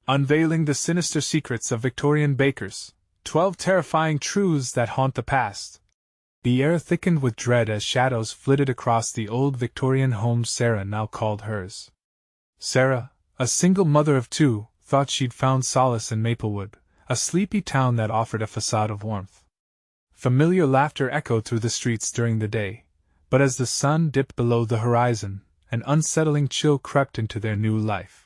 Unveiling the Sinister Secrets of Victorian Bakers, 12 Terrifying Truths That Haunt the Past. The air thickened with dread as shadows flitted across the old Victorian home Sarah now called hers. Sarah, a single mother of two, thought she'd found solace in Maplewood, a sleepy town that offered a facade of warmth. Familiar laughter echoed through the streets during the day, but as the sun dipped below the horizon, an unsettling chill crept into their new life.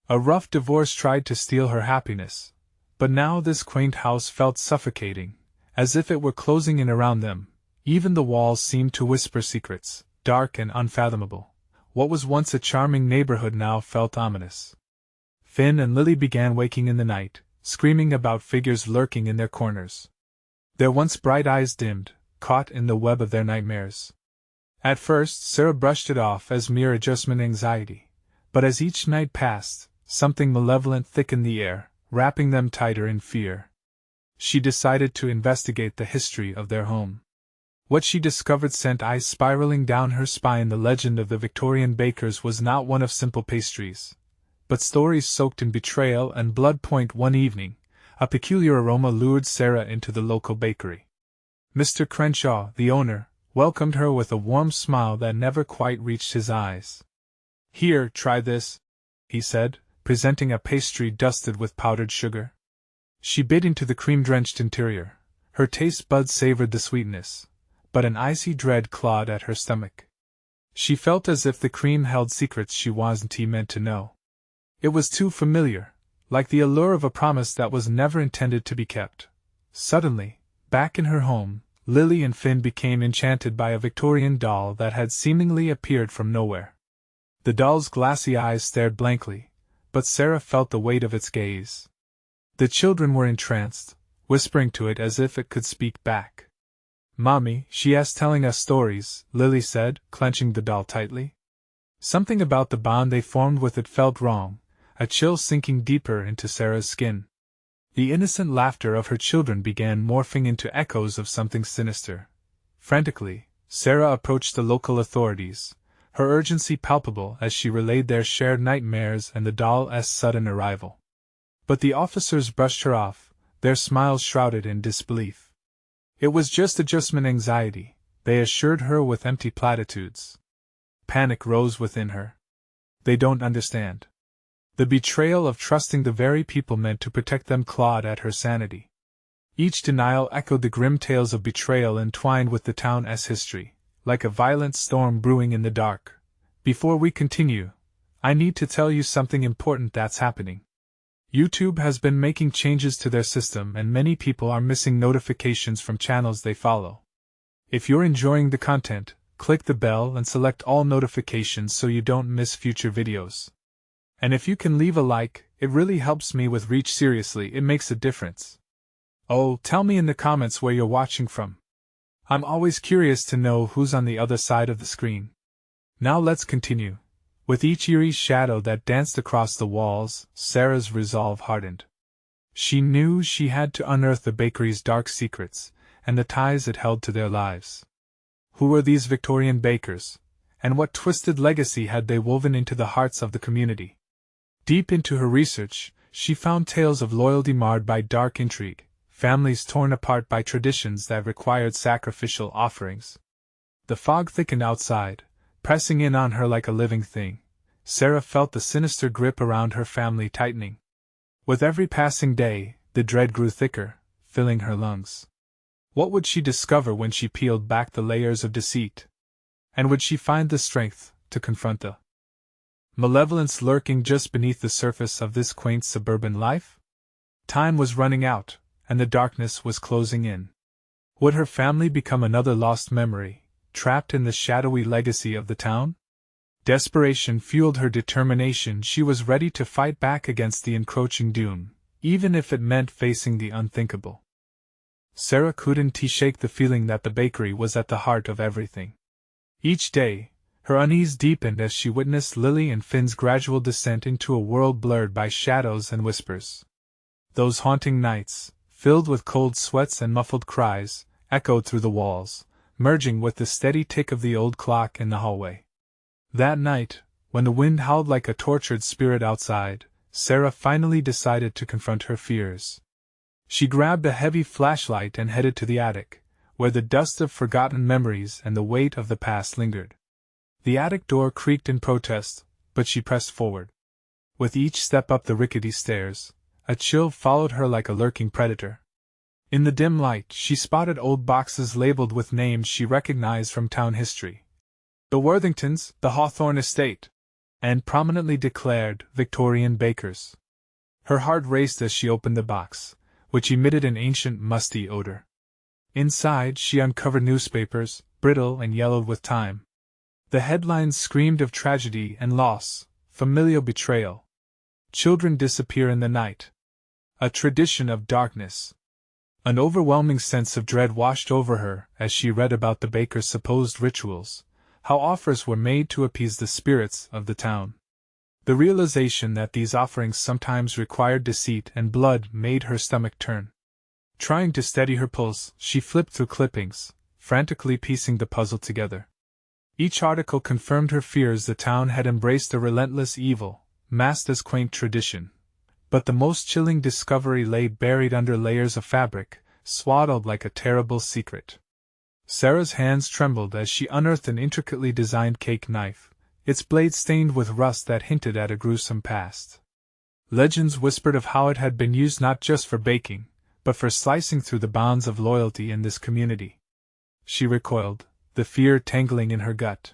A rough divorce tried to steal her happiness, but now this quaint house felt suffocating, as if it were closing in around them. Even the walls seemed to whisper secrets, dark and unfathomable. What was once a charming neighborhood now felt ominous. Finn and Lily began waking in the night, screaming about figures lurking in their corners. Their once bright eyes dimmed, caught in the web of their nightmares. At first, Sarah brushed it off as mere adjustment anxiety, but as each night passed, something malevolent thickened the air, wrapping them tighter in fear. She decided to investigate the history of their home. What she discovered sent eyes spiraling down her spine. The legend of the Victorian bakers was not one of simple pastries, but stories soaked in betrayal and blood. One evening, a peculiar aroma lured Sarah into the local bakery. Mr. Crenshaw, the owner, welcomed her with a warm smile that never quite reached his eyes. "Here, try this," he said, presenting a pastry dusted with powdered sugar. She bit into the cream-drenched interior. Her taste buds savored the sweetness, but an icy dread clawed at her stomach. She felt as if the cream held secrets she wasn't meant to know. It was too familiar, like the allure of a promise that was never intended to be kept. Suddenly, back in her home, Lily and Finn became enchanted by a Victorian doll that had seemingly appeared from nowhere. The doll's glassy eyes stared blankly, but Sarah felt the weight of its gaze. The children were entranced, whispering to it as if it could speak back. "Mommy, she asked telling us stories," Lily said, clenching the doll tightly. Something about the bond they formed with it felt wrong, a chill sinking deeper into Sarah's skin. The innocent laughter of her children began morphing into echoes of something sinister. Frantically, Sarah approached the local authorities, her urgency palpable as she relayed their shared nightmares and the doll's sudden arrival. But the officers brushed her off, their smiles shrouded in disbelief. It was just adjustment anxiety, they assured her with empty platitudes. Panic rose within her. They don't understand. The betrayal of trusting the very people meant to protect them clawed at her sanity. Each denial echoed the grim tales of betrayal entwined with the town's history, like a violent storm brewing in the dark. "Before we continue, I need to tell you something important that's happening. YouTube has been making changes to their system and many people are missing notifications from channels they follow. If you're enjoying the content, click the bell and select all notifications so you don't miss future videos. And if you can leave a like, it really helps me with reach. Seriously, it makes a difference. Oh, tell me in the comments where you're watching from. I'm always curious to know who's on the other side of the screen. Now let's continue. With each eerie shadow that danced across the walls, Sarah's resolve hardened. She knew she had to unearth the bakery's dark secrets, and the ties it held to their lives. Who were these Victorian bakers, and what twisted legacy had they woven into the hearts of the community? Deep into her research, she found tales of loyalty marred by dark intrigue, families torn apart by traditions that required sacrificial offerings. The fog thickened outside, pressing in on her like a living thing. Sarah felt the sinister grip around her family tightening. With every passing day, the dread grew thicker, filling her lungs. What would she discover when she peeled back the layers of deceit? And would she find the strength to confront the malevolence lurking just beneath the surface of this quaint suburban life? Time was running out, and the darkness was closing in. Would her family become another lost memory, trapped in the shadowy legacy of the town? Desperation fueled her determination. She was ready to fight back against the encroaching doom, even if it meant facing the unthinkable. Sarah couldn't shake the feeling that the bakery was at the heart of everything. Each day, her unease deepened as she witnessed Lily and Finn's gradual descent into a world blurred by shadows and whispers. Those haunting nights, filled with cold sweats and muffled cries, echoed through the walls, merging with the steady tick of the old clock in the hallway. That night, when the wind howled like a tortured spirit outside, Sarah finally decided to confront her fears. She grabbed a heavy flashlight and headed to the attic, where the dust of forgotten memories and the weight of the past lingered. The attic door creaked in protest, but she pressed forward. With each step up the rickety stairs, a chill followed her like a lurking predator. In the dim light, she spotted old boxes labeled with names she recognized from town history. The Worthingtons, the Hawthorne Estate, and prominently declared Victorian bakers. Her heart raced as she opened the box, which emitted an ancient, musty odor. Inside, she uncovered newspapers, brittle and yellowed with time. The headlines screamed of tragedy and loss, familial betrayal. Children disappear in the night. A tradition of darkness. An overwhelming sense of dread washed over her as she read about the baker's supposed rituals, how offers were made to appease the spirits of the town. The realization that these offerings sometimes required deceit and blood made her stomach turn. Trying to steady her pulse, she flipped through clippings, frantically piecing the puzzle together. Each article confirmed her fears the town had embraced a relentless evil, masked as quaint tradition. But the most chilling discovery lay buried under layers of fabric, swaddled like a terrible secret. Sarah's hands trembled as she unearthed an intricately designed cake knife, its blade stained with rust that hinted at a gruesome past. Legends whispered of how it had been used not just for baking, but for slicing through the bonds of loyalty in this community. She recoiled, the fear tangling in her gut.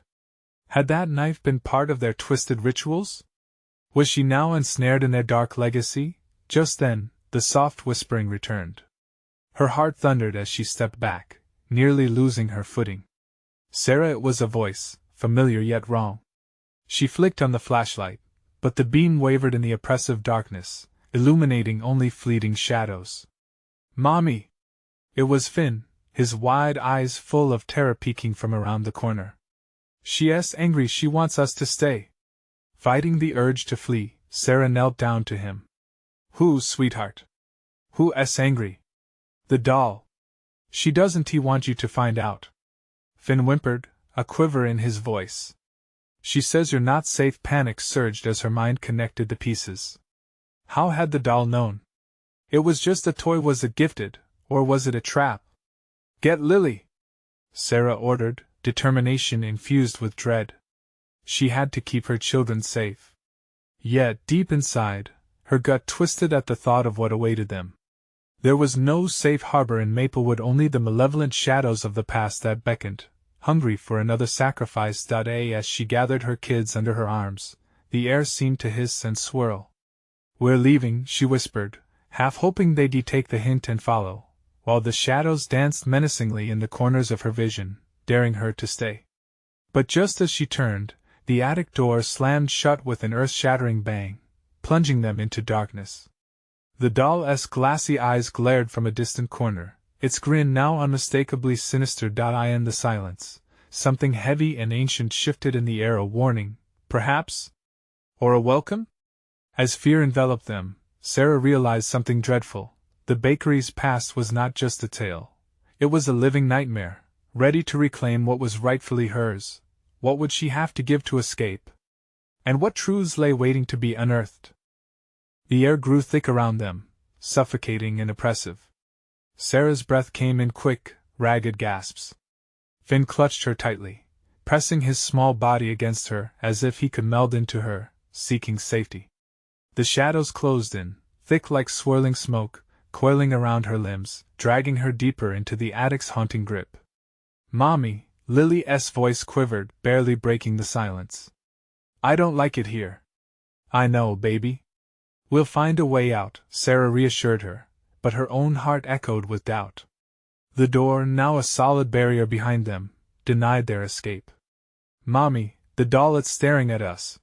Had that knife been part of their twisted rituals? Was she now ensnared in their dark legacy? Just then, the soft whispering returned. Her heart thundered as she stepped back, nearly losing her footing. Sarah, it was a voice, familiar yet wrong. She flicked on the flashlight, but the beam wavered in the oppressive darkness, illuminating only fleeting shadows. "Mommy!" It was Finn, his wide eyes full of terror peeking from around the corner. "She's angry, she wants us to stay." Fighting the urge to flee, Sarah knelt down to him. "Who, sweetheart? Who's angry?" "The doll. She doesn't want you to find out." Finn whimpered, a quiver in his voice. "She says you're not safe." Panic surged as her mind connected the pieces. How had the doll known? It was just a toy. Was it gifted, or was it a trap? "Get Lily!" Sarah ordered, determination infused with dread. She had to keep her children safe. Yet, deep inside, her gut twisted at the thought of what awaited them. There was no safe harbor in Maplewood, only the malevolent shadows of the past that beckoned, hungry for another sacrifice. As she gathered her kids under her arms, the air seemed to hiss and swirl. "We're leaving," she whispered, half hoping they'd take the hint and follow, while the shadows danced menacingly in the corners of her vision, daring her to stay. But just as she turned, the attic door slammed shut with an earth-shattering bang, plunging them into darkness. The doll's glassy eyes glared from a distant corner, its grin now unmistakably sinister. In the silence, something heavy and ancient shifted in the air, a warning, perhaps? Or a welcome? As fear enveloped them, Sarah realized something dreadful. The bakery's past was not just a tale. It was a living nightmare, ready to reclaim what was rightfully hers. What would she have to give to escape? And what truths lay waiting to be unearthed? The air grew thick around them, suffocating and oppressive. Sarah's breath came in quick, ragged gasps. Finn clutched her tightly, pressing his small body against her as if he could meld into her, seeking safety. The shadows closed in, thick like swirling smoke, coiling around her limbs, dragging her deeper into the attic's haunting grip. "Mommy!" Lily's voice quivered, barely breaking the silence. "I don't like it here." "I know, baby. We'll find a way out," Sarah reassured her, but her own heart echoed with doubt. The door, now a solid barrier behind them, denied their escape. "Mommy, the doll is staring at us."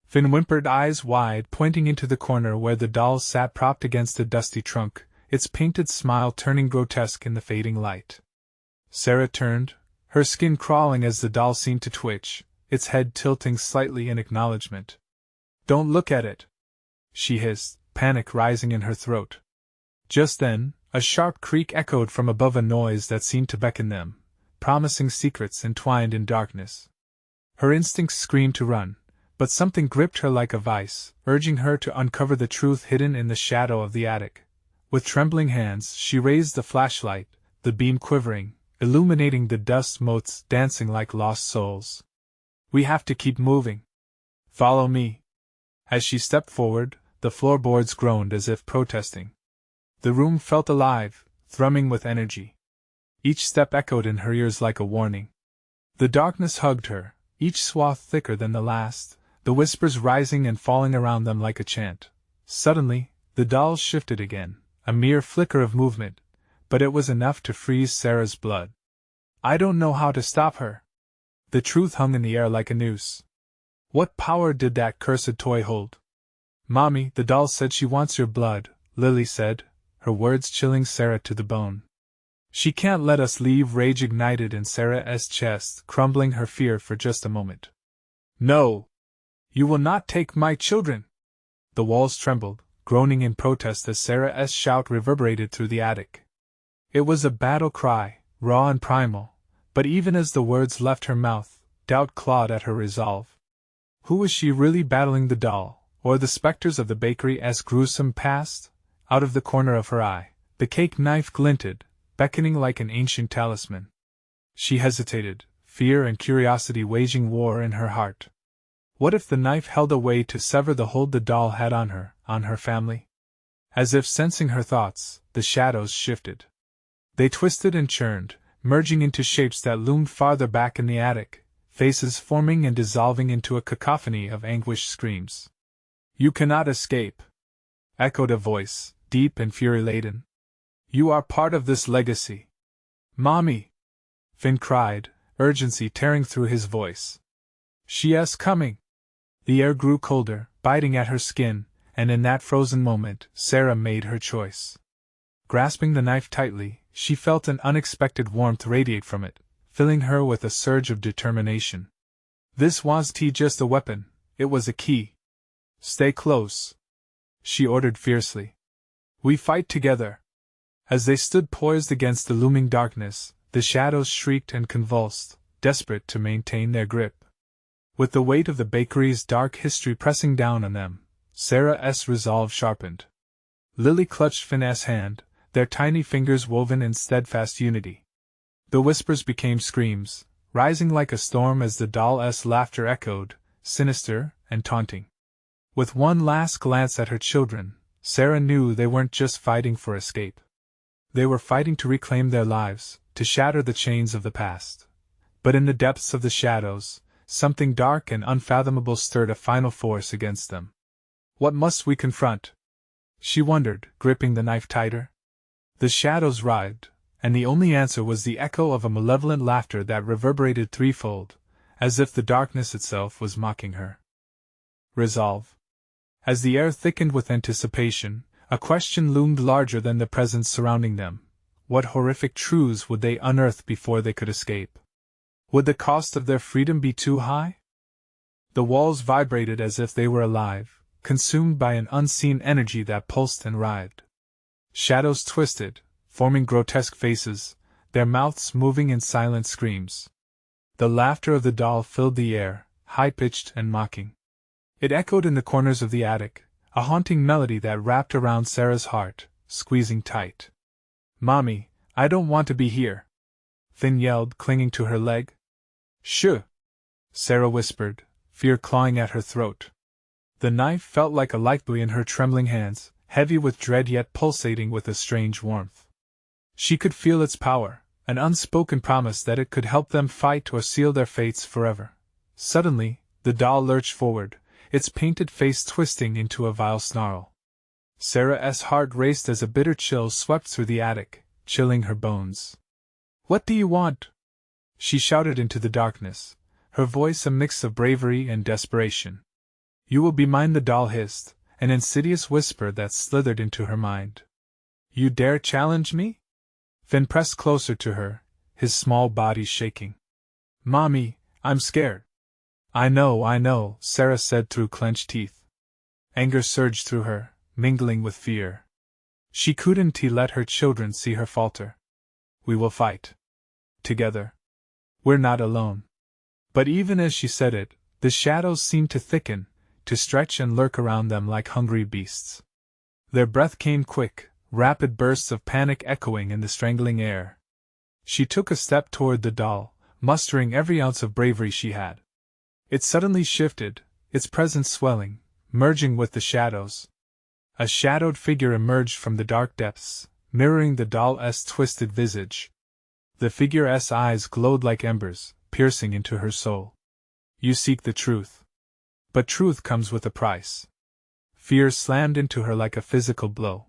Finn whimpered, eyes wide, pointing into the corner where the doll sat propped against a dusty trunk, its painted smile turning grotesque in the fading light. Sarah turned, her skin crawling as the doll seemed to twitch, its head tilting slightly in acknowledgement. "Don't look at it," she hissed, panic rising in her throat. Just then, a sharp creak echoed from above, a noise that seemed to beckon them, promising secrets entwined in darkness. Her instincts screamed to run, But something gripped her like a vice, urging her to uncover the truth hidden in the shadow of the attic. With trembling hands, she raised the flashlight, the beam quivering, illuminating the dust motes dancing like lost souls. "We have to keep moving. Follow me." As she stepped forward, the floorboards groaned as if protesting. The room felt alive, thrumming with energy. Each step echoed in her ears like a warning. The darkness hugged her, each swath thicker than the last, the whispers rising and falling around them like a chant. Suddenly, the dolls shifted again, a mere flicker of movement, but it was enough to freeze Sarah's blood. "I don't know how to stop her." The truth hung in the air like a noose. What power did that cursed toy hold? "Mommy, the doll said she wants your blood," Lily said, her words chilling Sarah to the bone. "She can't let us leave." Rage ignited in Sarah's chest, crumbling her fear for just a moment. "No! You will not take my children!" The walls trembled, groaning in protest as Sarah's shout reverberated through the attic. It was a battle cry, raw and primal, but even as the words left her mouth, doubt clawed at her resolve. Who was she really battling, the doll, or the specters of the bakery? As gruesome passed, out of the corner of her eye, the cake knife glinted, beckoning like an ancient talisman. She hesitated, fear and curiosity waging war in her heart. What if the knife held a way to sever the hold the doll had on her family? As if sensing her thoughts, the shadows shifted. They twisted and churned, merging into shapes that loomed farther back in the attic, faces forming and dissolving into a cacophony of anguished screams. "You cannot escape," echoed a voice, deep and fury-laden. "You are part of this legacy." "Mommy!" Finn cried, urgency tearing through his voice. "She is coming!" The air grew colder, biting at her skin, and in that frozen moment, Sarah made her choice. Grasping the knife tightly, she felt an unexpected warmth radiate from it, filling her with a surge of determination. This wasn't just a weapon, it was a key. "Stay close," she ordered fiercely. "We fight together." As they stood poised against the looming darkness, the shadows shrieked and convulsed, desperate to maintain their grip. With the weight of the bakery's dark history pressing down on them, Sarah's resolve sharpened. Lily clutched Finn's hand, their tiny fingers woven in steadfast unity. The whispers became screams, rising like a storm as the doll's laughter echoed, sinister and taunting. With one last glance at her children, Sarah knew they weren't just fighting for escape. They were fighting to reclaim their lives, to shatter the chains of the past. But in the depths of the shadows, something dark and unfathomable stirred a final force against them. What must we confront? She wondered, gripping the knife tighter. The shadows writhed, and the only answer was the echo of a malevolent laughter that reverberated threefold, as if the darkness itself was mocking her. Resolve. As the air thickened with anticipation, a question loomed larger than the presence surrounding them. What horrific truths would they unearth before they could escape? Would the cost of their freedom be too high? The walls vibrated as if they were alive, consumed by an unseen energy that pulsed and writhed. Shadows twisted, forming grotesque faces, their mouths moving in silent screams. The laughter of the doll filled the air, high-pitched and mocking. It echoed in the corners of the attic, a haunting melody that wrapped around Sarah's heart, squeezing tight. "Mommy, I don't want to be here," Finn yelled, clinging to her leg. "Shh!" Sarah whispered, fear clawing at her throat. The knife felt like a lifebuoy in her trembling hands, heavy with dread yet pulsating with a strange warmth. She could feel its power, an unspoken promise that it could help them fight or seal their fates forever. Suddenly, the doll lurched forward, its painted face twisting into a vile snarl. Sarah's heart raced as a bitter chill swept through the attic, chilling her bones. "What do you want?" she shouted into the darkness, her voice a mix of bravery and desperation. "You will be mine," the doll hissed, an insidious whisper that slithered into her mind. "You dare challenge me?" Finn pressed closer to her, his small body shaking. "Mommy, I'm scared." I know, Sarah said through clenched teeth. Anger surged through her, mingling with fear. She couldn't let her children see her falter. "We will fight. Together. We're not alone." But even as she said it, The shadows seemed to thicken, to stretch and lurk around them like hungry beasts. Their breath came quick, rapid bursts of panic echoing in the strangling air. She took a step toward the doll, mustering every ounce of bravery she had. It suddenly shifted, its presence swelling, merging with the shadows. A shadowed figure emerged from the dark depths, mirroring the doll's twisted visage. The figure's eyes glowed like embers, piercing into her soul. You seek the truth. But truth comes with a price. Fear slammed into her like a physical blow.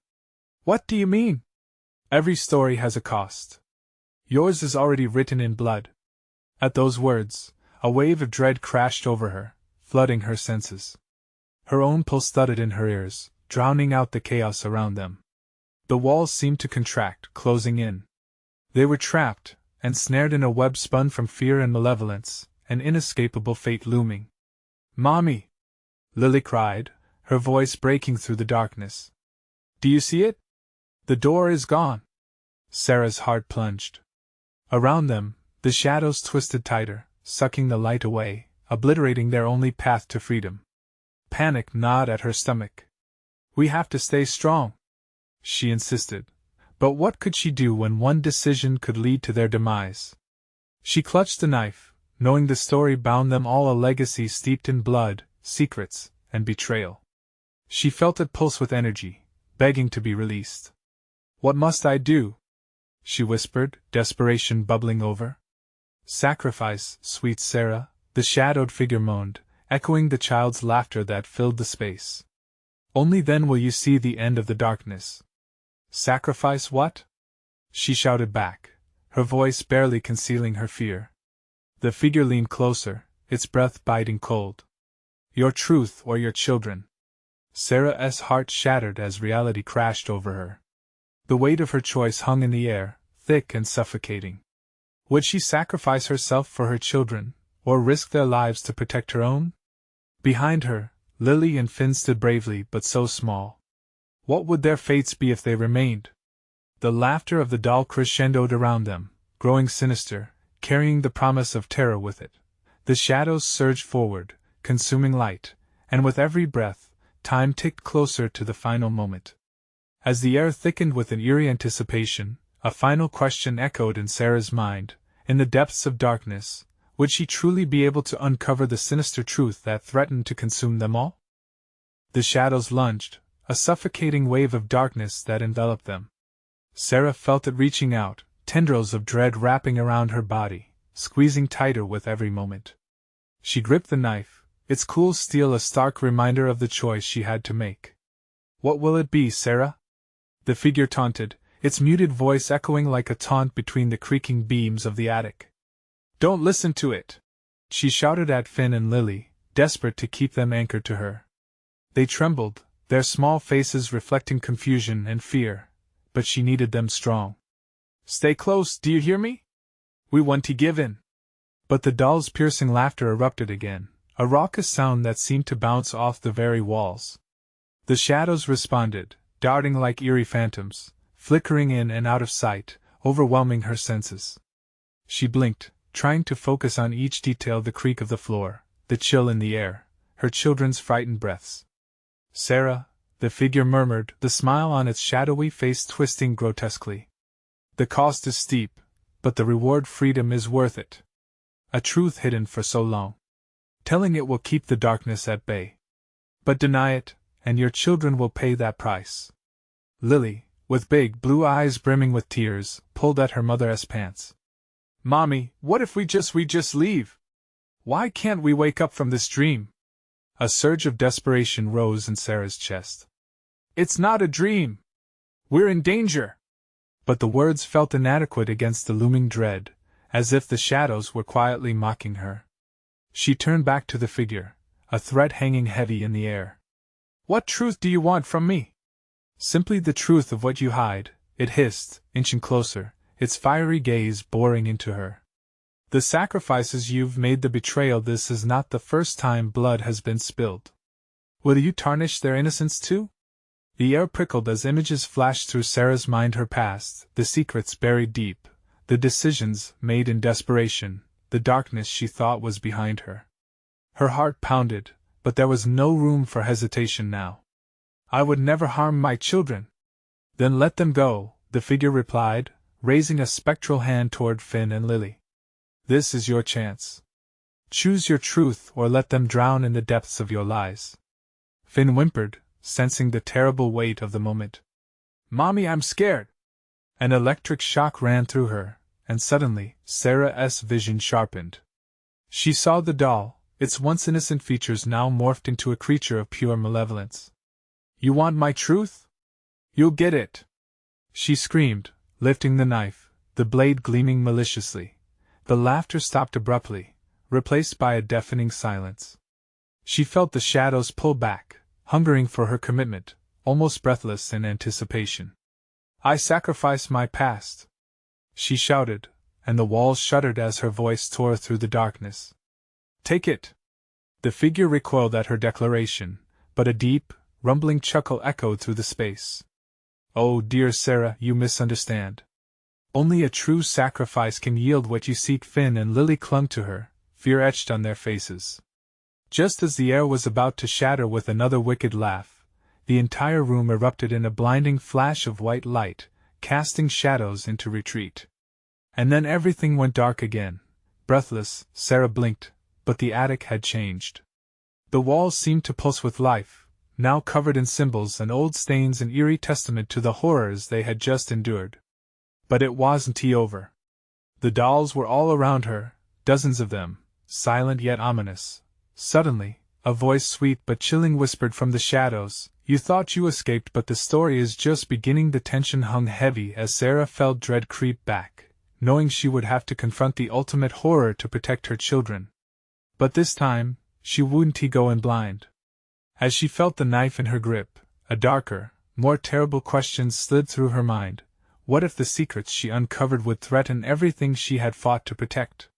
What do you mean? Every story has a cost. Yours is already written in blood. At those words, a wave of dread crashed over her, flooding her senses. Her own pulse thudded in her ears, drowning out the chaos around them. The walls seemed to contract, closing in. They were trapped, ensnared in a web spun from fear and malevolence, an inescapable fate looming. "Mommy!" Lily cried, her voice breaking through the darkness. "Do you see it? The door is gone!" Sarah's heart plunged. Around them, the shadows twisted tighter, sucking the light away, obliterating their only path to freedom. Panic gnawed at her stomach. "We have to stay strong," she insisted. But what could she do when one decision could lead to their demise? She clutched the knife, knowing the story bound them all, a legacy steeped in blood, secrets, and betrayal. She felt it pulse with energy, begging to be released. "What must I do?" she whispered, desperation bubbling over. "Sacrifice, sweet Sarah," the shadowed figure moaned, echoing the child's laughter that filled the space. "Only then will you see the end of the darkness." "Sacrifice what?" she shouted back, her voice barely concealing her fear. The figure leaned closer, its breath biting cold. "Your truth or your children." Sarah's heart shattered as reality crashed over her. The weight of her choice hung in the air, thick and suffocating. Would she sacrifice herself for her children, or risk their lives to protect her own? Behind her, Lily and Finn stood bravely but so small. What would their fates be if they remained? The laughter of the doll crescendoed around them, growing sinister, carrying the promise of terror with it. The shadows surged forward, consuming light, and with every breath, time ticked closer to the final moment. As the air thickened with an eerie anticipation, a final question echoed in Sarah's mind. In the depths of darkness, would she truly be able to uncover the sinister truth that threatened to consume them all? The shadows lunged, a suffocating wave of darkness that enveloped them. Sarah felt it reaching out, tendrils of dread wrapping around her body, squeezing tighter with every moment. She gripped the knife, its cool steel a stark reminder of the choice she had to make. "What will it be, Sarah?" the figure taunted, its muted voice echoing like a taunt between the creaking beams of the attic. "Don't listen to it!" she shouted at Finn and Lily, desperate to keep them anchored to her. They trembled, their small faces reflecting confusion and fear, but she needed them strong. "Stay close, do you hear me? We want to give in." But the doll's piercing laughter erupted again, a raucous sound that seemed to bounce off the very walls. The shadows responded, darting like eerie phantoms, flickering in and out of sight, overwhelming her senses. She blinked, trying to focus on each detail: the creak of the floor, the chill in the air, her children's frightened breaths. "Sarah," the figure murmured, the smile on its shadowy face twisting grotesquely. "The cost is steep, but the reward, freedom, is worth it. A truth hidden for so long. Telling it will keep the darkness at bay. But deny it, and your children will pay that price." Lily, with big blue eyes brimming with tears, pulled at her mother's pants. "Mommy, what if we just leave? Why can't we wake up from this dream?" A surge of desperation rose in Sarah's chest. "It's not a dream! We're in danger!" But the words felt inadequate against the looming dread, as if the shadows were quietly mocking her. She turned back to the figure, a threat hanging heavy in the air. "What truth do you want from me?" "Simply the truth of what you hide," it hissed, inching closer, its fiery gaze boring into her. "The sacrifices you've made, the betrayal. This is not the first time blood has been spilled. Will you tarnish their innocence too?" The air prickled as images flashed through Sarah's mind: her past, the secrets buried deep, the decisions made in desperation, the darkness she thought was behind her. Her heart pounded, but there was no room for hesitation now. I would never harm my children. Then let them go, the figure replied, raising a spectral hand toward Finn and Lily. This is your chance. Choose your truth or let them drown in the depths of your lies. Finn whimpered, sensing the terrible weight of the moment. Mommy, I'm scared. An electric shock ran through her, and suddenly, Sarah's vision sharpened. She saw the doll, its once innocent features now morphed into a creature of pure malevolence. You want my truth? You'll get it! She screamed, lifting the knife, the blade gleaming maliciously. The laughter stopped abruptly, replaced by a deafening silence. She felt the shadows pull back, hungering for her commitment, almost breathless in anticipation. I sacrifice my past! She shouted, and the walls shuddered as her voice tore through the darkness. Take it! The figure recoiled at her declaration, but a deep, rumbling chuckle echoed through the space. Oh, dear Sarah, you misunderstand. Only a true sacrifice can yield what you seek. Finn and Lily clung to her, fear etched on their faces. Just as the air was about to shatter with another wicked laugh, the entire room erupted in a blinding flash of white light, casting shadows into retreat. And then everything went dark again. Breathless, Sarah blinked, but the attic had changed. The walls seemed to pulse with life, now covered in symbols and old stains, an eerie testament to the horrors they had just endured. But it wasn't over. The dolls were all around her, dozens of them, silent yet ominous. Suddenly, a voice sweet but chilling whispered from the shadows, You thought you escaped, but the story is just beginning. The tension hung heavy as Sarah felt dread creep back, knowing she would have to confront the ultimate horror to protect her children. But this time, she wouldn't go in blind. As she felt the knife in her grip, a darker, more terrible question slid through her mind. What if the secrets she uncovered would threaten everything she had fought to protect?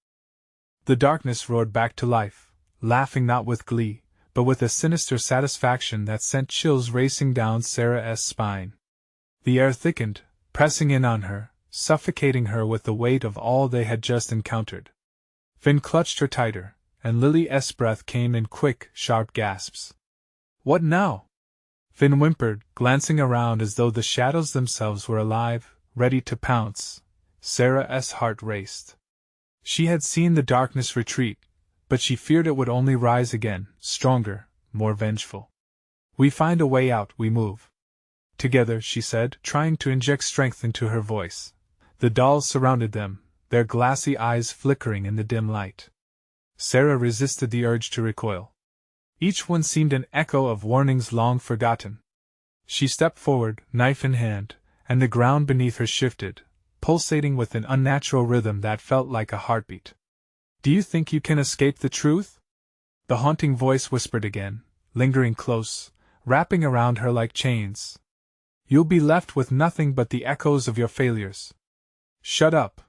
The darkness roared back to life, laughing not with glee, but with a sinister satisfaction that sent chills racing down Sarah's spine. The air thickened, pressing in on her, suffocating her with the weight of all they had just encountered. Finn clutched her tighter, and Lily's breath came in quick, sharp gasps. What now? Finn whimpered, glancing around as though the shadows themselves were alive, ready to pounce. Sarah's heart raced. She had seen the darkness retreat, but she feared it would only rise again, stronger, more vengeful. We find a way out, we move. Together, she said, trying to inject strength into her voice. The dolls surrounded them, their glassy eyes flickering in the dim light. Sarah resisted the urge to recoil. Each one seemed an echo of warnings long forgotten. She stepped forward, knife in hand, and the ground beneath her shifted, pulsating with an unnatural rhythm that felt like a heartbeat. Do you think you can escape the truth? The haunting voice whispered again, lingering close, wrapping around her like chains. You'll be left with nothing but the echoes of your failures. Shut up!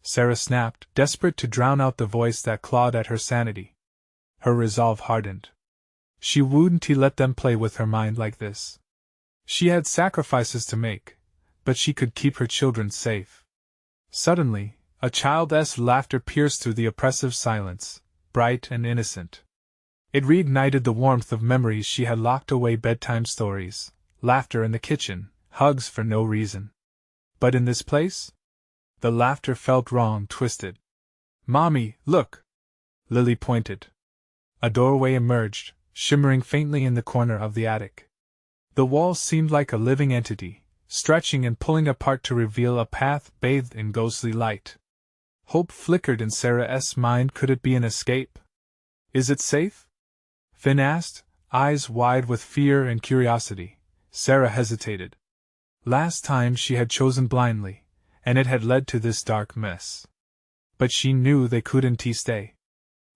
Sarah snapped, desperate to drown out the voice that clawed at her sanity. Her resolve hardened. She wouldn't let them play with her mind like this. She had sacrifices to make, but she could keep her children safe. Suddenly, a child's laughter pierced through the oppressive silence, bright and innocent. It reignited the warmth of memories she had locked away: bedtime stories, laughter in the kitchen, hugs for no reason. But in this place? The laughter felt wrong, twisted. Mommy, look! Lily pointed. A doorway emerged, shimmering faintly in the corner of the attic. The wall seemed like a living entity, stretching and pulling apart to reveal a path bathed in ghostly light. Hope flickered in Sarah's mind. Could it be an escape? Is it safe? Finn asked, eyes wide with fear and curiosity. Sarah hesitated. Last time she had chosen blindly, and it had led to this dark mess. But she knew they couldn't stay.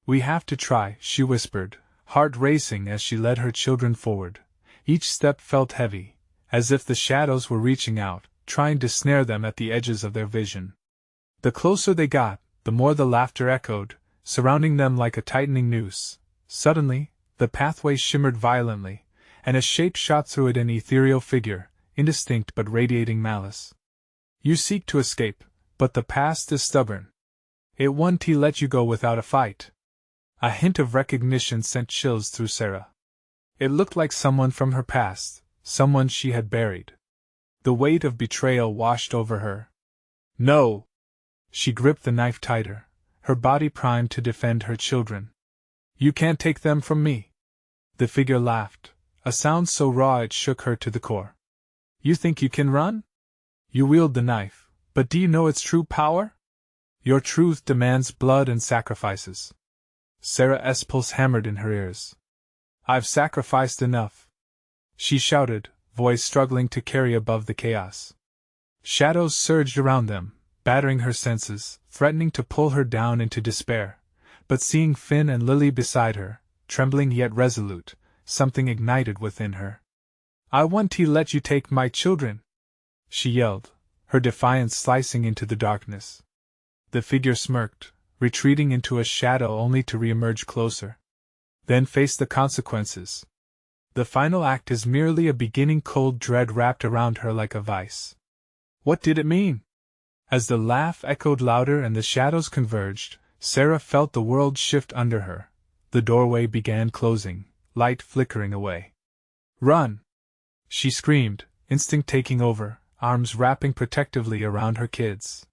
We have to try, she whispered, heart racing as she led her children forward. Each step felt heavy, as if the shadows were reaching out, trying to snare them at the edges of their vision. The closer they got, the more the laughter echoed, surrounding them like a tightening noose. Suddenly, the pathway shimmered violently, and a shape shot through it, an ethereal figure, indistinct but radiating malice. You seek to escape, but the past is stubborn. It won't let you go without a fight. A hint of recognition sent chills through Sarah. It looked like someone from her past, someone she had buried. The weight of betrayal washed over her. No! She gripped the knife tighter, her body primed to defend her children. You can't take them from me. The figure laughed, a sound so raw it shook her to the core. You think you can run? You wield the knife, but do you know its true power? Your truth demands blood and sacrifices. Sarah's pulse hammered in her ears. I've sacrificed enough, she shouted, voice struggling to carry above the chaos. Shadows surged around them, battering her senses, threatening to pull her down into despair. But seeing Finn and Lily beside her, trembling yet resolute, something ignited within her. I won't let you take my children, she yelled, her defiance slicing into the darkness. The figure smirked, retreating into a shadow only to re-emerge closer. Then face the consequences. The final act is merely a beginning. Cold dread wrapped around her like a vice. What did it mean? As the laugh echoed louder and the shadows converged, Sarah felt the world shift under her. The doorway began closing, light flickering away. Run! She screamed, instinct taking over, arms wrapping protectively around her kids.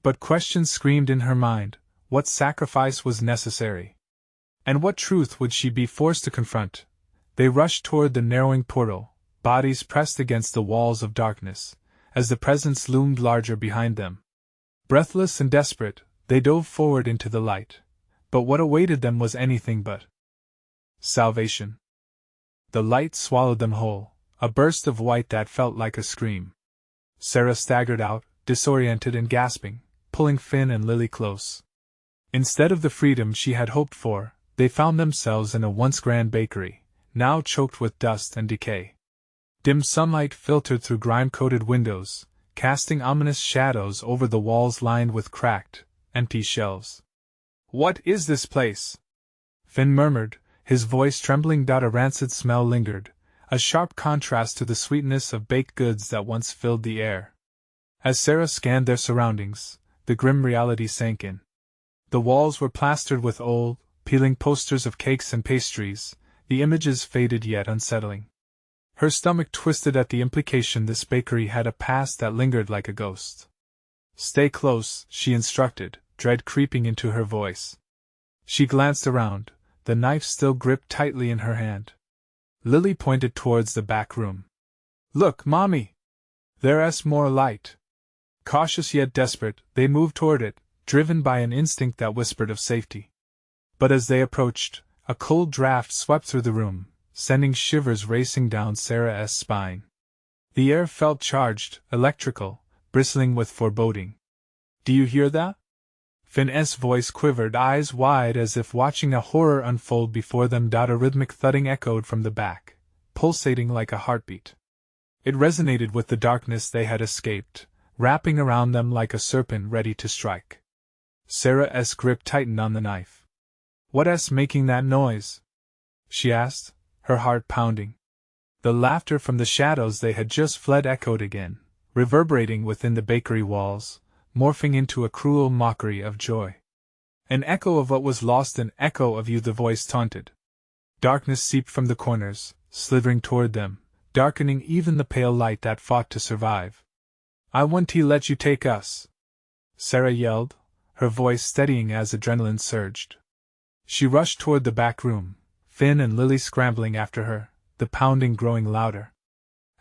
But questions screamed in her mind. What sacrifice was necessary? And what truth would she be forced to confront? They rushed toward the narrowing portal, bodies pressed against the walls of darkness, as the presence loomed larger behind them. Breathless and desperate, they dove forward into the light. But what awaited them was anything but salvation. The light swallowed them whole, a burst of white that felt like a scream. Sarah staggered out, disoriented and gasping, pulling Finn and Lily close. Instead of the freedom she had hoped for, they found themselves in a once grand bakery, now choked with dust and decay. Dim sunlight filtered through grime-coated windows, casting ominous shadows over the walls lined with cracked, empty shelves. What is this place? Finn murmured, his voice trembling. A rancid smell lingered, a sharp contrast to the sweetness of baked goods that once filled the air. As Sarah scanned their surroundings, the grim reality sank in. The walls were plastered with old, peeling posters of cakes and pastries, the images faded yet unsettling. Her stomach twisted at the implication this bakery had a past that lingered like a ghost. Stay close, she instructed, dread creeping into her voice. She glanced around, the knife still gripped tightly in her hand. Lily pointed towards the back room. Look, Mommy! There's more light. Cautious yet desperate, they moved toward it, driven by an instinct that whispered of safety. But as they approached, a cold draft swept through the room, sending shivers racing down Sarah's spine. The air felt charged, electrical, bristling with foreboding. Do you hear that? Finn's voice quivered, eyes wide as if watching a horror unfold before them. A rhythmic thudding echoed from the back, pulsating like a heartbeat. It resonated with the darkness they had escaped, wrapping around them like a serpent ready to strike. Sarah's grip tightened on the knife. What's making that noise? She asked, her heart pounding. The laughter from the shadows they had just fled echoed again, reverberating within the bakery walls, morphing into a cruel mockery of joy. An echo of what was lost, an echo of you, the voice taunted. Darkness seeped from the corners, slithering toward them, darkening even the pale light that fought to survive. I won't let you take us, Sarah yelled, her voice steadying as adrenaline surged. She rushed toward the back room, Finn and Lily scrambling after her, the pounding growing louder.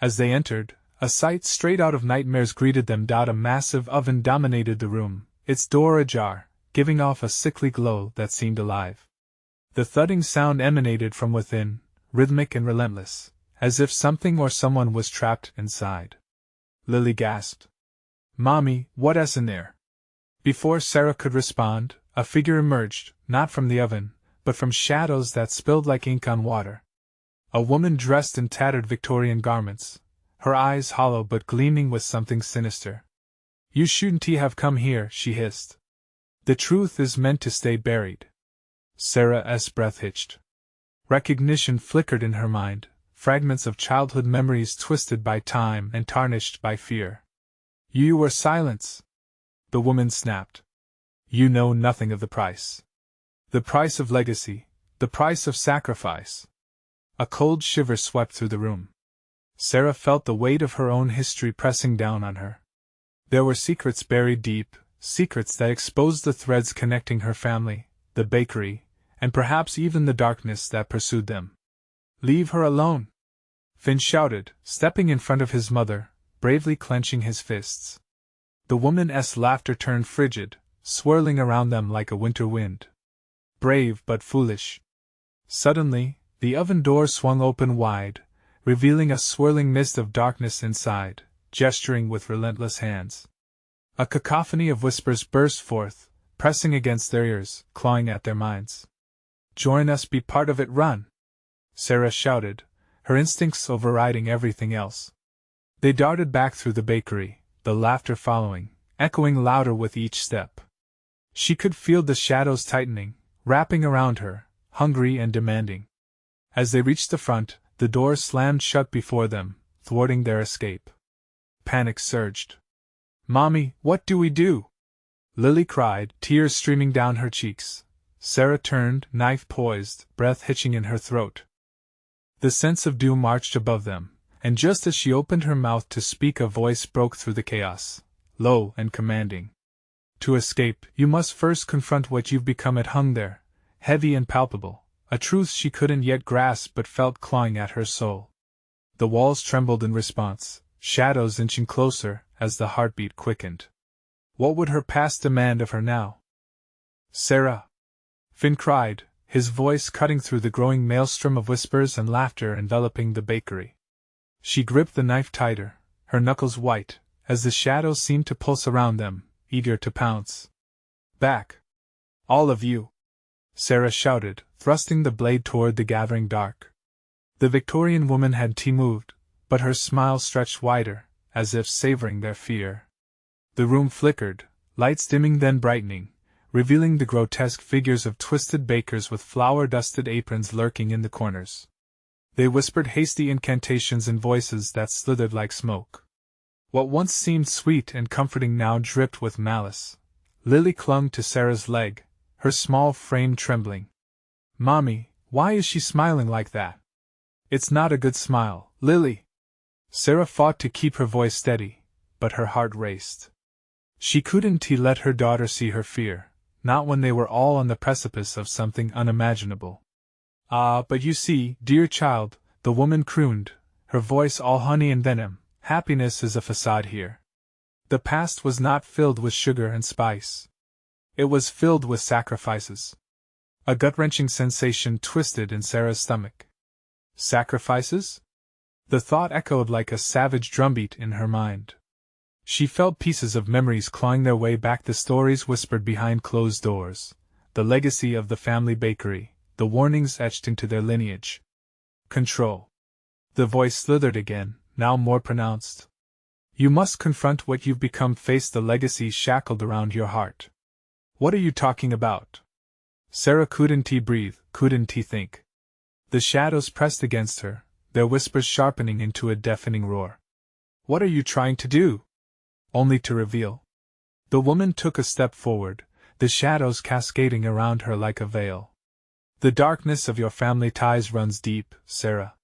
As they entered, a sight straight out of nightmares greeted them. A massive oven dominated the room, its door ajar, giving off a sickly glow that seemed alive. The thudding sound emanated from within, rhythmic and relentless, as if something or someone was trapped inside. Lily gasped. Mommy, what's in there? Before Sarah could respond, a figure emerged, not from the oven, but from shadows that spilled like ink on water. A woman dressed in tattered Victorian garments, her eyes hollow but gleaming with something sinister. You shouldn't have come here, she hissed. The truth is meant to stay buried. Sarah's breath hitched. Recognition flickered in her mind, fragments of childhood memories twisted by time and tarnished by fear. You were silence, the woman snapped. You know nothing of the price. The price of legacy, the price of sacrifice. A cold shiver swept through the room. Sarah felt the weight of her own history pressing down on her. There were secrets buried deep, secrets that exposed the threads connecting her family, the bakery, and perhaps even the darkness that pursued them. "Leave her alone!" Finn shouted, stepping in front of his mother, bravely clenching his fists. The woman's laughter turned frigid, swirling around them like a winter wind. Brave but foolish. Suddenly, the oven door swung open wide, revealing a swirling mist of darkness inside, gesturing with relentless hands. A cacophony of whispers burst forth, pressing against their ears, clawing at their minds. "Join us, be part of it, run!" Sarah shouted, her instincts overriding everything else. They darted back through the bakery, the laughter following, echoing louder with each step. She could feel the shadows tightening, wrapping around her, hungry and demanding. As they reached the front, the door slammed shut before them, thwarting their escape. Panic surged. "Mommy, what do we do?" Lily cried, tears streaming down her cheeks. Sarah turned, knife poised, breath hitching in her throat. The sense of doom marched above them, and just as she opened her mouth to speak, a voice broke through the chaos, low and commanding. "To escape, you must first confront what you've become." It hung there, heavy and palpable, a truth she couldn't yet grasp but felt clawing at her soul. The walls trembled in response, shadows inching closer as the heartbeat quickened. What would her past demand of her now? "Sarah!" Finn cried, his voice cutting through the growing maelstrom of whispers and laughter enveloping the bakery. She gripped the knife tighter, her knuckles white, as the shadows seemed to pulse around them, eager to pounce. "Back! All of you!" Sarah shouted, thrusting the blade toward the gathering dark. The Victorian woman had moved, but her smile stretched wider, as if savoring their fear. The room flickered, lights dimming then brightening, revealing the grotesque figures of twisted bakers with flour-dusted aprons lurking in the corners. They whispered hasty incantations in voices that slithered like smoke. What once seemed sweet and comforting now dripped with malice. Lily clung to Sarah's leg, her small frame trembling. "Mommy, why is she smiling like that?" "It's not a good smile, Lily." Sarah fought to keep her voice steady, but her heart raced. She couldn't let her daughter see her fear, not when they were all on the precipice of something unimaginable. "Ah, but you see, dear child," the woman crooned, her voice all honey and venom, "happiness is a facade here. The past was not filled with sugar and spice. It was filled with sacrifices." A gut-wrenching sensation twisted in Sarah's stomach. Sacrifices? The thought echoed like a savage drumbeat in her mind. She felt pieces of memories clawing their way back, the stories whispered behind closed doors, the legacy of the family bakery, the warnings etched into their lineage. Control. The voice slithered again, now more pronounced. "You must confront what you've become, face the legacy shackled around your heart." "What are you talking about?" Sarah couldn't breathe, couldn't think. The shadows pressed against her, their whispers sharpening into a deafening roar. "What are you trying to do?" "Only to reveal." The woman took a step forward, the shadows cascading around her like a veil. "The darkness of your family ties runs deep, Sarah.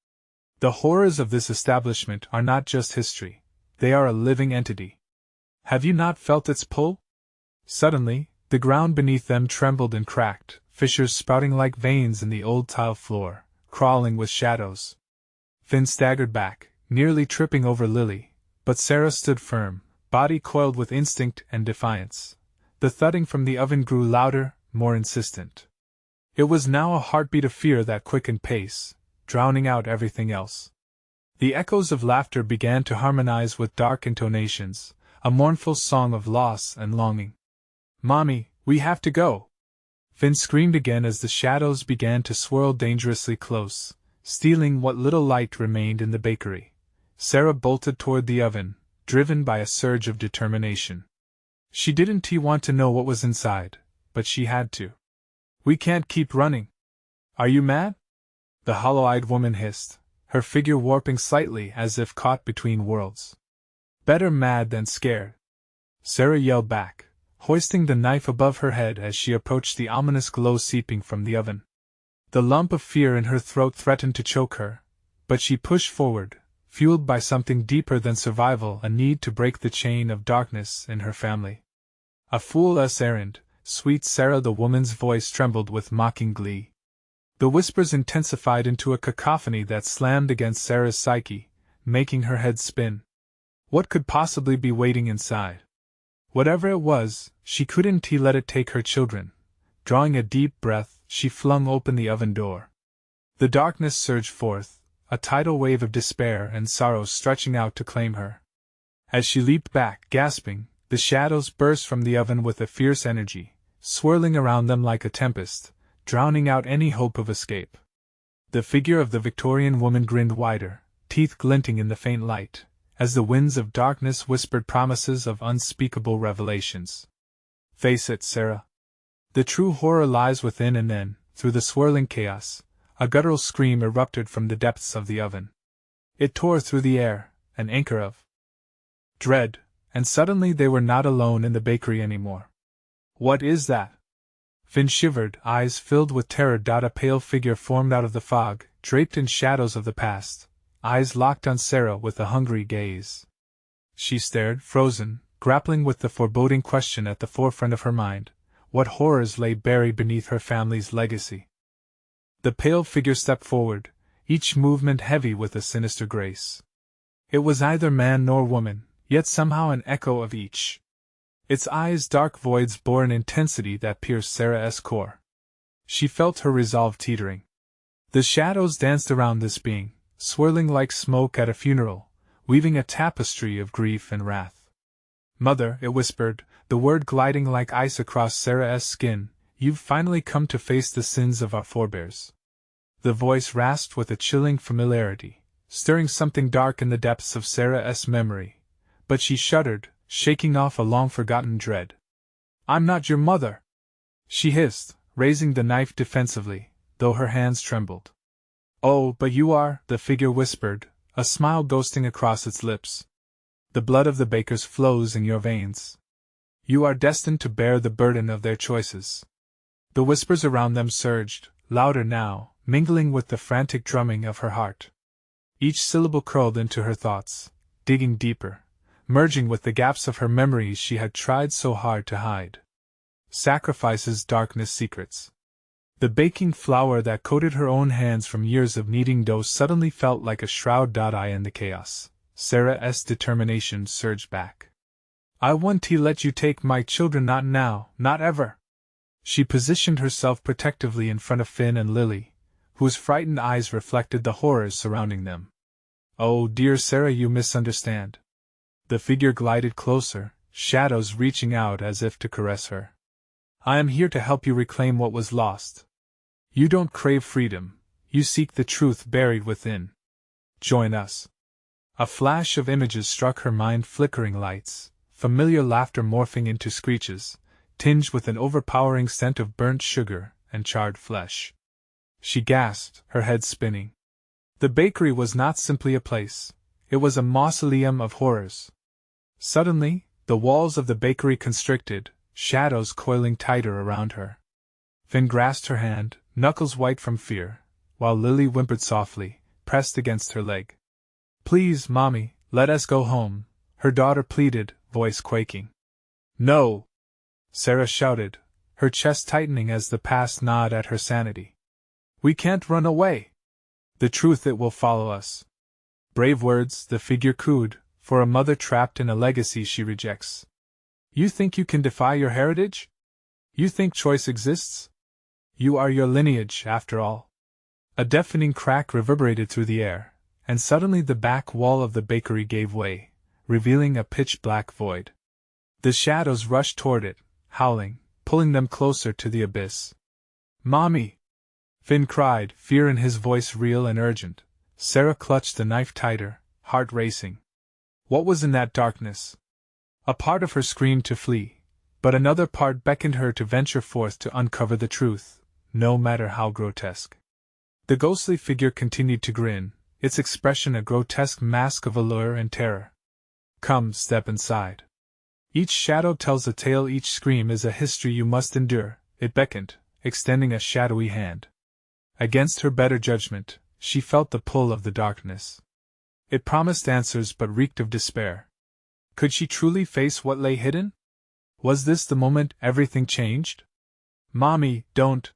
The horrors of this establishment are not just history, they are a living entity. Have you not felt its pull?" Suddenly, the ground beneath them trembled and cracked, fissures sprouting like veins in the old tile floor, crawling with shadows. Finn staggered back, nearly tripping over Lily, but Sarah stood firm, body coiled with instinct and defiance. The thudding from the oven grew louder, more insistent. It was now a heartbeat of fear that quickened pace, drowning out everything else. The echoes of laughter began to harmonize with dark intonations, a mournful song of loss and longing. "Mommy, we have to go!" Finn screamed again as the shadows began to swirl dangerously close, stealing what little light remained in the bakery. Sarah bolted toward the oven, driven by a surge of determination. She didn't want to know what was inside, but she had to. "We can't keep running." "Are you mad?" the hollow-eyed woman hissed, her figure warping slightly as if caught between worlds. "Better mad than scared," Sarah yelled back, hoisting the knife above her head as she approached the ominous glow seeping from the oven. The lump of fear in her throat threatened to choke her, but she pushed forward, fueled by something deeper than survival, a need to break the chain of darkness in her family. A fool's errand, sweet Sarah, the woman's voice trembled with mocking glee. The whispers intensified into a cacophony that slammed against Sarah's psyche, making her head spin. What could possibly be waiting inside? Whatever it was, she couldn't let it take her children. Drawing a deep breath, she flung open the oven door. The darkness surged forth, a tidal wave of despair and sorrow stretching out to claim her. As she leaped back, gasping, the shadows burst from the oven with a fierce energy, swirling around them like a tempest, drowning out any hope of escape. The figure of the Victorian woman grinned wider, teeth glinting in the faint light, as the winds of darkness whispered promises of unspeakable revelations. Face it, Sarah. The true horror lies within, and then, through the swirling chaos, a guttural scream erupted from the depths of the oven. It tore through the air, an anchor of dread, and suddenly they were not alone in the bakery anymore. What is that? Finn shivered, eyes filled with terror. A pale figure formed out of the fog, draped in shadows of the past, eyes locked on Sarah with a hungry gaze. She stared, frozen, grappling with the foreboding question at the forefront of her mind: what horrors lay buried beneath her family's legacy? The pale figure stepped forward, each movement heavy with a sinister grace. It was neither man nor woman, yet somehow an echo of each. Its eyes' dark voids bore an intensity that pierced Sarah's core. She felt her resolve teetering. The shadows danced around this being, swirling like smoke at a funeral, weaving a tapestry of grief and wrath. Mother, it whispered, the word gliding like ice across Sarah's skin, you've finally come to face the sins of our forebears. The voice rasped with a chilling familiarity, stirring something dark in the depths of Sarah's memory, but she shuddered, shaking off a long-forgotten dread. I'm not your mother, she hissed, raising the knife defensively, though her hands trembled. Oh, but you are, the figure whispered, a smile ghosting across its lips. The blood of the bakers flows in your veins. You are destined to bear the burden of their choices. The whispers around them surged, louder now, mingling with the frantic drumming of her heart. Each syllable curled into her thoughts, digging deeper, merging with the gaps of her memories she had tried so hard to hide. Sacrifices, darkness, secrets. The baking flour that coated her own hands from years of kneading dough suddenly felt like a shroud. I in the chaos, Sarah's determination surged back. I won't let you take my children, not now, not ever. She positioned herself protectively in front of Finn and Lily, whose frightened eyes reflected the horrors surrounding them. Oh, dear Sarah, you misunderstand. The figure glided closer, shadows reaching out as if to caress her. I am here to help you reclaim what was lost. You don't crave freedom, you seek the truth buried within. Join us. A flash of images struck her mind, flickering lights, familiar laughter morphing into screeches, tinged with an overpowering scent of burnt sugar and charred flesh. She gasped, her head spinning. The bakery was not simply a place, it was a mausoleum of horrors. Suddenly, the walls of the bakery constricted, shadows coiling tighter around her. Finn grasped her hand, knuckles white from fear, while Lily whimpered softly, pressed against her leg. Please, Mommy, let us go home, her daughter pleaded, voice quaking. No! Sarah shouted, her chest tightening as the past gnawed at her sanity. We can't run away. The truth, it will follow us. Brave words, the figure cooed, for a mother trapped in a legacy she rejects. You think you can defy your heritage? You think choice exists? You are your lineage, after all. A deafening crack reverberated through the air, and suddenly the back wall of the bakery gave way, revealing a pitch-black void. The shadows rushed toward it, howling, pulling them closer to the abyss. Mommy! Finn cried, fear in his voice real and urgent. Sarah clutched the knife tighter, heart racing. What was in that darkness? A part of her screamed to flee, but another part beckoned her to venture forth to uncover the truth, no matter how grotesque. The ghostly figure continued to grin, its expression a grotesque mask of allure and terror. Come, step inside. Each shadow tells a tale, each scream is a history you must endure, it beckoned, extending a shadowy hand. Against her better judgment, she felt the pull of the darkness. It promised answers but reeked of despair. Could she truly face what lay hidden? Was this the moment everything changed? "Mommy, don't!"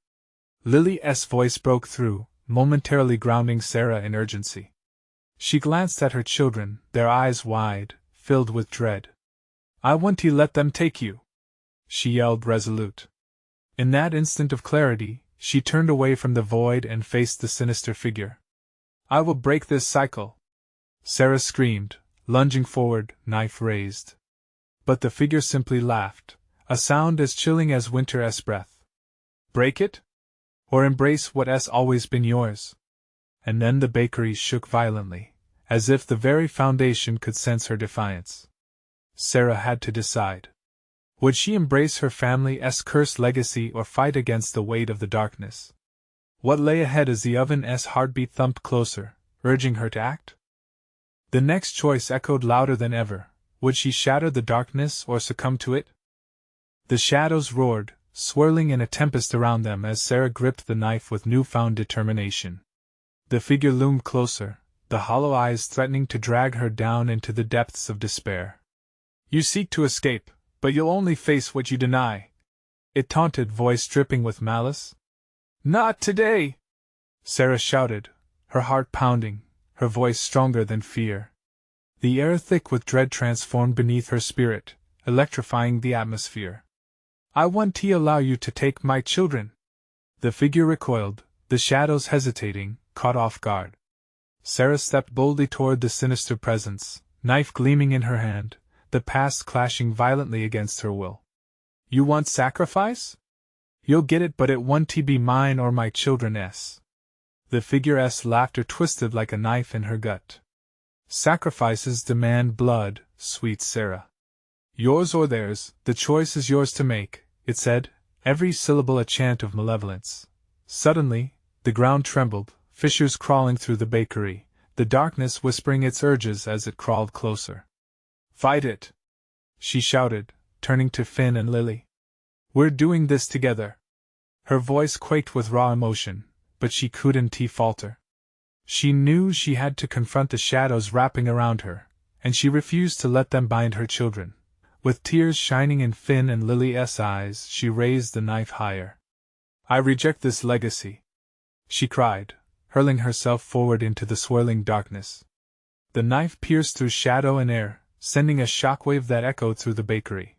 Lily's voice broke through, momentarily grounding Sarah in urgency. She glanced at her children, their eyes wide, filled with dread. "I won't let them take you!" she yelled, resolute. In that instant of clarity, she turned away from the void and faced the sinister figure. "I will break this cycle!" Sarah screamed, lunging forward, knife raised. But the figure simply laughed, a sound as chilling as winter's breath. "Break it? Or embrace what's always been yours?" And then the bakery shook violently, as if the very foundation could sense her defiance. Sarah had to decide. Would she embrace her family's cursed legacy or fight against the weight of the darkness? What lay ahead as the oven's heartbeat thumped closer, urging her to act? The next choice echoed louder than ever. Would she shatter the darkness or succumb to it? The shadows roared, swirling in a tempest around them as Sarah gripped the knife with newfound determination. The figure loomed closer, the hollow eyes threatening to drag her down into the depths of despair. "You seek to escape, but you'll only face what you deny," it taunted, voice dripping with malice. "Not today!" Sarah shouted, her heart pounding, her voice stronger than fear. The air thick with dread transformed beneath her spirit, electrifying the atmosphere. "I won't allow you to take my children!" The figure recoiled, the shadows hesitating, caught off guard. Sarah stepped boldly toward the sinister presence, knife gleaming in her hand, the past clashing violently against her will. "You want sacrifice? You'll get it, but it won't be mine or my children's." The figure's laughter twisted like a knife in her gut. "Sacrifices demand blood, sweet Sarah. Yours or theirs, the choice is yours to make," it said, every syllable a chant of malevolence. Suddenly, the ground trembled, fissures crawling through the bakery, the darkness whispering its urges as it crawled closer. "Fight it!" she shouted, turning to Finn and Lily. "We're doing this together." Her voice quaked with raw emotion, but she couldn't falter. She knew she had to confront the shadows wrapping around her, and she refused to let them bind her children. With tears shining in Finn and Lily's eyes, she raised the knife higher. "I reject this legacy," she cried, hurling herself forward into the swirling darkness. The knife pierced through shadow and air, sending a shockwave that echoed through the bakery.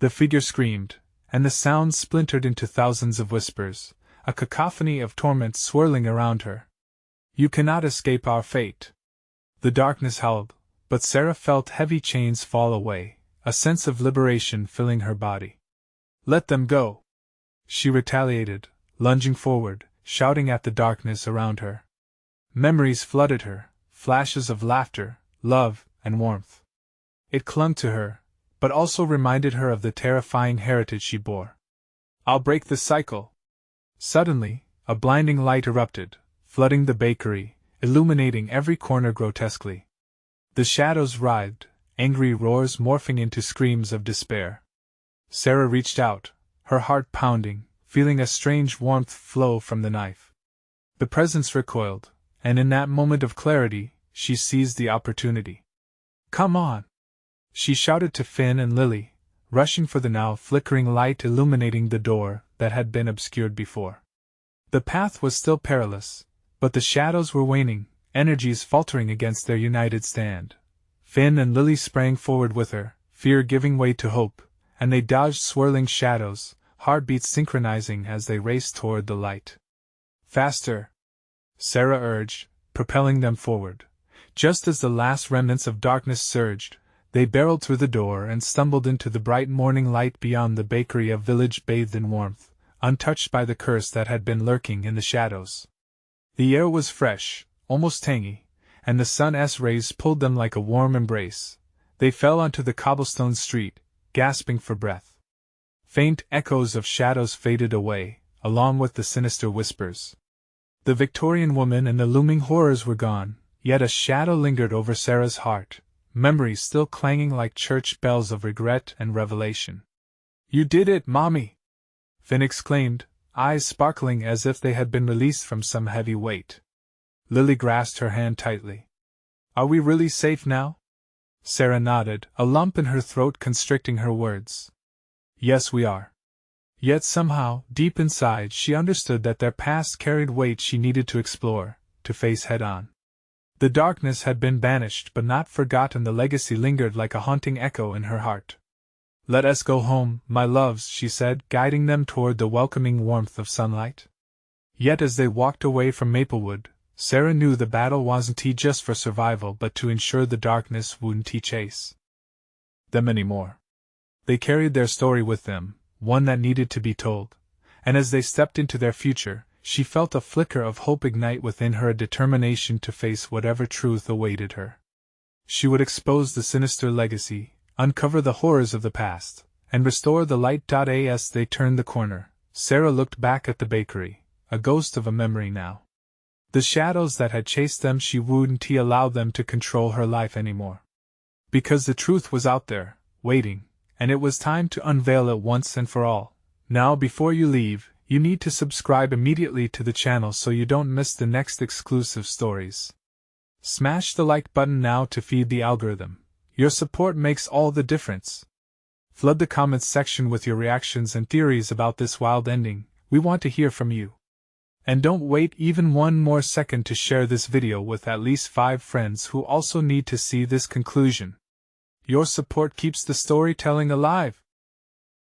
The figure screamed, and the sound splintered into thousands of whispers, a cacophony of torment swirling around her. "You cannot escape our fate." The darkness howled, but Sarah felt heavy chains fall away, a sense of liberation filling her body. "Let them go!" she retaliated, lunging forward, shouting at the darkness around her. Memories flooded her, flashes of laughter, love, and warmth. It clung to her, but also reminded her of the terrifying heritage she bore. "I'll break the cycle!" Suddenly, a blinding light erupted, flooding the bakery, illuminating every corner grotesquely. The shadows writhed, angry roars morphing into screams of despair. Sarah reached out, her heart pounding, feeling a strange warmth flow from the knife. The presence recoiled, and in that moment of clarity, she seized the opportunity. "Come on!" she shouted to Finn and Lily, rushing for the now flickering light illuminating the door that had been obscured before. The path was still perilous, but the shadows were waning, energies faltering against their united stand. Finn and Lily sprang forward with her, fear giving way to hope, and they dodged swirling shadows, heartbeats synchronizing as they raced toward the light. "Faster!" Sarah urged, propelling them forward. Just as the last remnants of darkness surged, they barreled through the door and stumbled into the bright morning light beyond the bakery, a village bathed in warmth, untouched by the curse that had been lurking in the shadows. The air was fresh, almost tangy, and the sun's rays pulled them like a warm embrace. They fell onto the cobblestone street, gasping for breath. Faint echoes of shadows faded away, along with the sinister whispers. The Victorian woman and the looming horrors were gone, yet a shadow lingered over Sarah's heart, memories still clanging like church bells of regret and revelation. "You did it, Mommy!" Finn exclaimed, eyes sparkling as if they had been released from some heavy weight. Lily grasped her hand tightly. "Are we really safe now?" Sarah nodded, a lump in her throat constricting her words. "Yes, we are." Yet somehow, deep inside, she understood that their past carried weight she needed to explore, to face head-on. The darkness had been banished but not forgotten. The legacy lingered like a haunting echo in her heart. "Let us go home, my loves," she said, guiding them toward the welcoming warmth of sunlight. Yet as they walked away from Maplewood, Sarah knew the battle wasn't just for survival but to ensure the darkness wouldn't chase them anymore. They carried their story with them, one that needed to be told, and as they stepped into their future, she felt a flicker of hope ignite within her, a determination to face whatever truth awaited her. She would expose the sinister legacy, uncover the horrors of the past, and restore the light. As they turned the corner, Sarah looked back at the bakery, a ghost of a memory now. The shadows that had chased them, she wouldn't allow them to control her life anymore. Because the truth was out there, waiting, and it was time to unveil it once and for all. Now, before you leave, you need to subscribe immediately to the channel so you don't miss the next exclusive stories. Smash the like button now to feed the algorithm. Your support makes all the difference. Flood the comments section with your reactions and theories about this wild ending. We want to hear from you. And don't wait even one more second to share this video with at least 5 friends who also need to see this conclusion. Your support keeps the storytelling alive.